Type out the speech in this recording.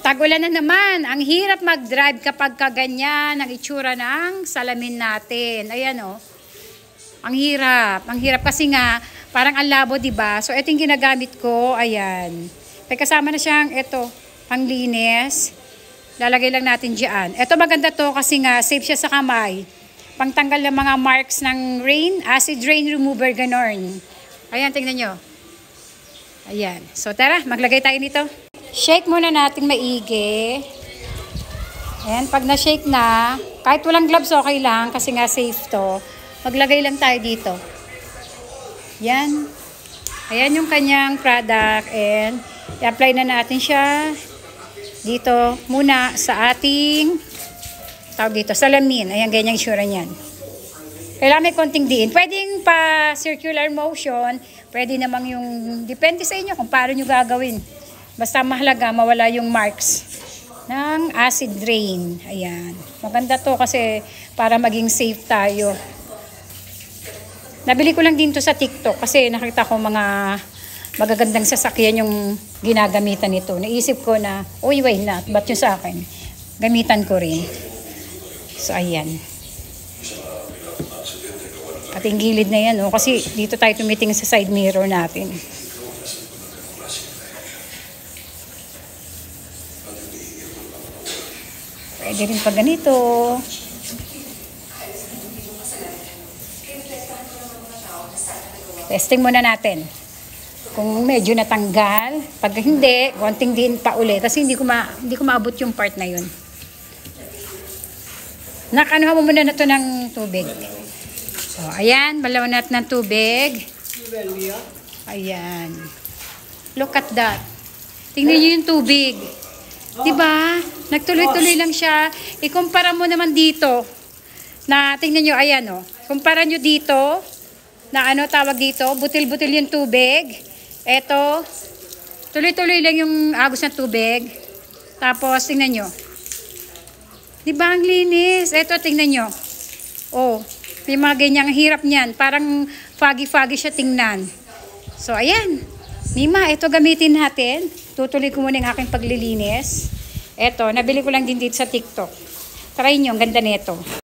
Tag-ulan na naman. Ang hirap mag-drive kapag kaganyan ang itsura ng salamin natin. Ayan o. Ang hirap. Ang hirap kasi nga, parang ang labo, diba? So, ito yung ginagamit ko. Ayan. May kasama na siyang ito, panglinis. Lalagay lang natin dyan. Ito maganda to kasi nga, safe siya sa kamay. Pangtanggal ng mga marks ng rain, acid rain remover, ganon. Ayan, tingnan nyo. Ayan. So, tara, maglagay tayo nito. Shake muna natin maigi. Ayan, pag na-shake na, kahit walang gloves okay lang kasi nga safe to. Maglagay lang tayo dito. Yan. Ayan yung kanyang product and i-apply na natin siya dito muna sa ating tawag dito, salamin. Ayan, ganyan yung sura niyan. Kailangan may konting diin. Pwedeng pa circular motion, pwede namang yung, depende sa inyo kung paano nyo gagawin. Basta mahalaga, mawala yung marks ng acid rain. Ayan. Maganda to kasi para maging safe tayo. Nabili ko lang din to sa TikTok kasi nakita ko mga magagandang sasakyan yung ginagamitan nito. Naisip ko na, uy, why not? Ba't yung sa akin? Gamitan ko rin. So, ayan. Ating gilid na yan, oh, kasi dito tayo tumitingin sa side mirror natin. Pwede rin pa ganito. Testing muna natin. Kung medyo natanggal, pag hindi, konting din pa ulit. Kasi hindi ko maabot yung part na yun. Nakanuha mo muna na to ng tubig. So, ayan, balawan natin ng tubig. Ayan. Look at that. Tingnan nyo yung tubig. Diba? Nagtuloy-tuloy lang siya. Ikumpara mo naman dito. Na, tingnan nyo, ayan o. Kumpara nyo dito. Na ano tawag dito. Butil-butil yung tubig. Eto. Tuloy-tuloy lang yung agos ng tubig. Tapos, tingnan nyo. Diba ang linis? Eto, tingnan nyo. Oh, may mga ganyang hirap niyan. Parang foggy-foggy siya tingnan. So, ayan. Mima, ito gamitin natin. Tutuloy ko muna yung aking paglilinis. Ito, nabili ko lang din dito sa TikTok. Try nyo, ang ganda nito.